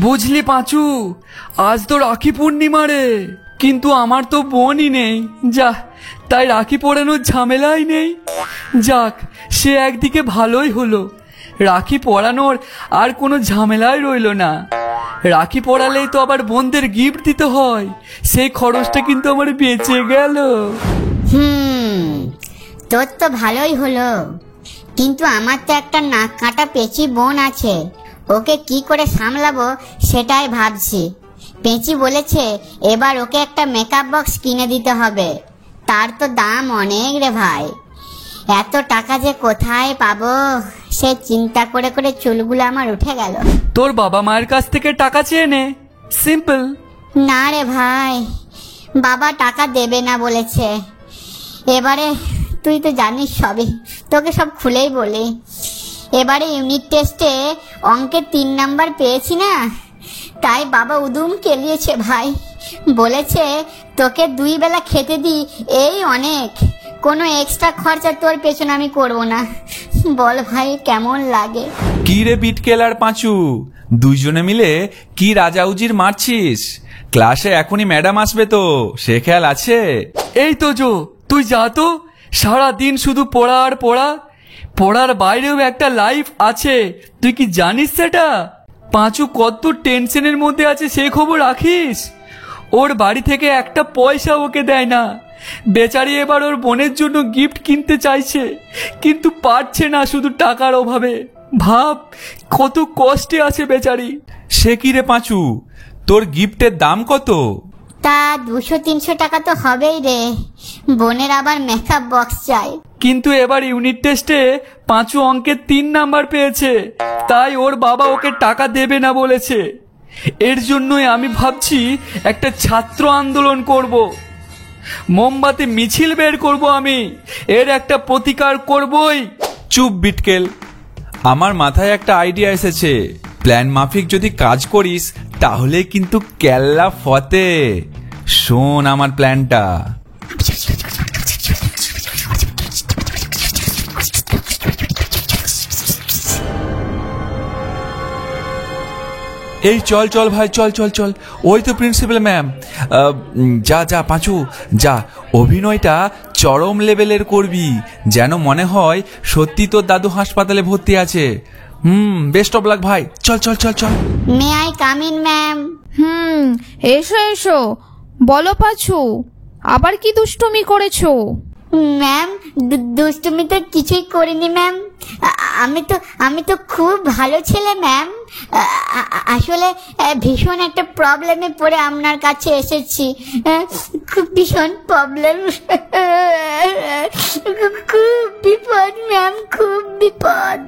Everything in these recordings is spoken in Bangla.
বুঝলি পাঁচু, আজ তো রাখি পূর্ণিমা রে, কিন্তু আমার তো বোনই নেই, যা তাই রাখি পরানোর ঝামেলাই নেই। যাক, সে একদিকে ভালোই হলো, রাখি পরানোর আর কোনো ঝামেলাই রইল না। রাখি পরালেই তো আবার বোনদের গিফট দিতে হয়, সেই খরচটা কিন্তু আমার বেঁচে গেল। তোর তো ভালোই হলো, কিন্তু আমার তো একটা নাক কাটা পেঁচি বোন আছে, ওকে কি করে সামলাবো সেটাই ভাবছি। পেঁচি বলেছে এবার ওকে একটা মেকআপ বক্স কিনে দিতে হবে, তার তো দাম অনেক রে ভাই। এত টাকা যে কোথায় পাবো সে চিন্তা করে করে চুলগুলো আমার উঠে গেল। তোর বাবা মায়ের কাছ থেকে টাকা চেয়ে নে, সিম্পল। না রে ভাই, বাবা টাকা দেবে না বলেছে। এবারে তুই তো জানিস সবই, তোকে সব খুলেই বলি। এবারে ইউনিট টেস্টে অঙ্কে 3 নাম্বার পেয়েছি না, তাই বাবা উদুম কেলিয়েছে ভাই। বলেছে তোকে 2 বেলা খেতে দিই এই অনেক, কোনো এক্সট্রা খরচা তোর পেছনে আমি করব না। বল ভাই কেমন লাগে? কি রে বিটকেল আর পাঁচু, দুইজনে মিলে কি রাজাউজির মারছিস? ক্লাসে এখনই ম্যাডাম আসবে তো, সে খেয়াল আছে? এই তো জো, তুই যা তো, সারাদিন শুধু পড়া আর পড়া, পড়ার বাইরেও একটা লাইফ আছে, তুই কি জানিস সেটা? পাঁচু কত টেনশনের মধ্যে আছে সে খবর রাখিস? ওর বাড়ি থেকে একটা পয়সা ওকে দেয় না, বেচারি এবার ওর বোনের জন্য গিফট কিনতে চাইছে, কিন্তু পারছে না শুধু টাকার অভাবে। ভাব কত কষ্টে আছে বেচারি। সে কি রে পাঁচু, তোর গিফটের দাম কত? তা 200-300 টাকা তো হবেই রে, বোনের আবার মেকআপ বক্স চাই। কিন্তু এবার ইউনিট টেস্টে পাঁচু অঙ্কের 3 নাম্বার পেয়েছে, তাই ওর বাবা ওকে টাকা দেবে না বলেছে। এর জন্যই আমি ভাবছি একটা ছাত্র আন্দোলন করব, মোমবাতি মিছিল বের করব, আমি এর একটা প্রতিকার করবই। চুপ বিটকেল, আমার মাথায় একটা আইডিয়া এসেছে। প্ল্যান মাফিক যদি কাজ করিস তাহলে কিন্তু কেল্লা ফতে। শোন আমার প্ল্যানটা। এই চল চল ভাই, চল চল চল, ওই তো প্রিন্সিপাল ম্যাম। যা যা পাঁচু যা, অভিনয়টা চরম লেভেলের করবি, যেন মনে হয় সত্যি তোর দাদু হাসপাতালে ভর্তি আছে। বেস্ট অফ লাক ভাই, চল চল চল চল। May I come in ma'am? এসো এসো, বলো পাঁচু, আবার কি দুষ্টুমি করেছো? ম্যাম দুষ্টুমি তো কিছুই করিনি ম্যাম, আমি তো খুব ভালো ছেলে ম্যাম। আসলে ভীষণ একটা প্রবলেমে পড়ে আপনার কাছে এসেছি, খুব ভীষণ প্রবলেম, খুব বিপদ ম্যাম, খুব বিপদ।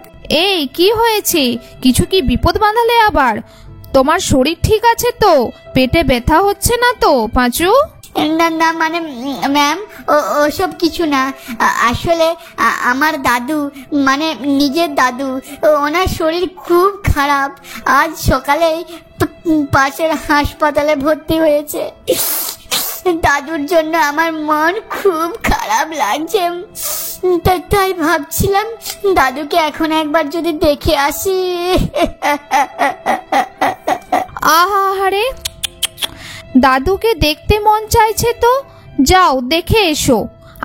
এই কি হয়েছে? কিছু কি বিপদ বাঁধালে আবার? তোমার শরীর ঠিক আছে তো? পেটে ব্যথা হচ্ছে না তো পাঁচু? না না, মানে ম্যাম ওসব কিছু না। আসলে আমার দাদু, মানে নিজের দাদু, ওনার শরীর খুব খারাপ, আজ সকালেই পাশের হাসপাতালে ভর্তি হয়েছে। দাদুর জন্য আমার মন খুব খারাপ লাগছে, তাই ভাবছিলাম দাদুকে এখন একবার যদি দেখে আসি। আহারে, দাদুকে দেখতে মন চাইছে তো যাও দেখে এসো,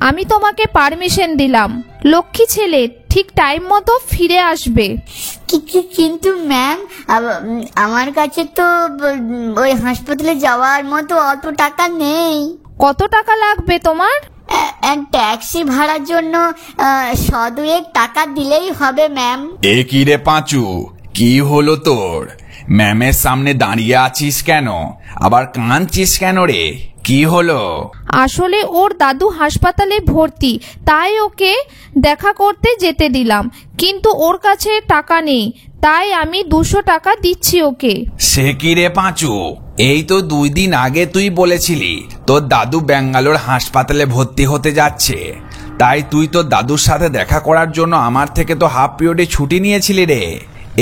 আমি তোমাকে পারমিশন দিলাম। লক্ষ্মী ছেলে, ঠিক টাইম মতো ফিরে আসবে। কিন্তু ম্যাম আমার কাছে তো ওই হাসপাতালে যাওয়ার মতো অত টাকা নেই। কত টাকা লাগবে তোমার? ট্যাক্সি ভাড়ার জন্য 100-2 টাকা দিলেই হবে ম্যাম। এ কি রে পাঁচু, কি হলো তোর? ম্যামের সামনে দাঁড়িয়ে আছিস কেন? আবার কাঁদছিস কেন রে? কি হলো? আসলে ওর দাদু হাসপাতালে ভর্তি, তাই ওকে দেখা করতে যেতে দিলাম, কিন্তু ওর কাছে টাকা নেই, তাই আমি 200 টাকা দিচ্ছি ওকে। সে কি রে পাঁচু, এই তো 2 দিন আগে তুই বলেছিলি তোর দাদু ব্যাঙ্গালোর হাসপাতালে ভর্তি হতে যাচ্ছে, তাই তুই তোর দাদুর সাথে দেখা করার জন্য আমার থেকে তো হাফ পিরিয়ডে ছুটি নিয়েছিলি রে।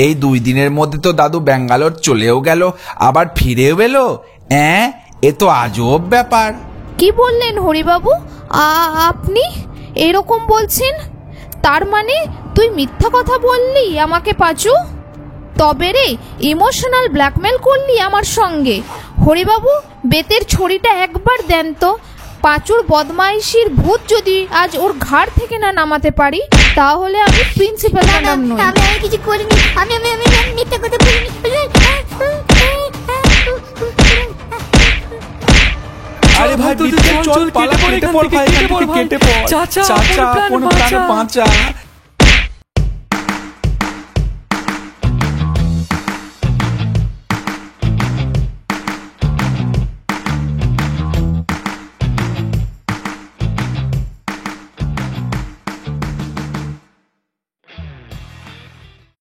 এই 2 দিনের মধ্যে তো দাদু ব্যাঙ্গালোর চলেও গেল, আবার ফিরেও এলো। এ তো আজব ব্যাপার। কি বললেন হরিবাবু? আপনি এরকম বলছেন? তার মানে তুই মিথ্যা কথা বললি আমাকে পাঁচু? তবে রে ইমোশনাল ব্ল্যাকমেল করলি আমার সঙ্গে। হরিবাবু বেতের ছড়িটা একবার দেন তো। পাঁচুর বদমাইশির ভূত যদি আজ ওর ঘাড় থেকে না নামাতে পারি তাহলে আমি প্রিন্সিপাল ম্যাডাম নই। আমি কিছু করিনি, আমি মিথ্যা কথা বলিনি। আরে ভাই, চল পালা, কেটে পড় ভাই, কেটে পড়। চাচা, চাচা, আমার প্রাণ কোনো প্রাণ বাঁচা। বাঁচা।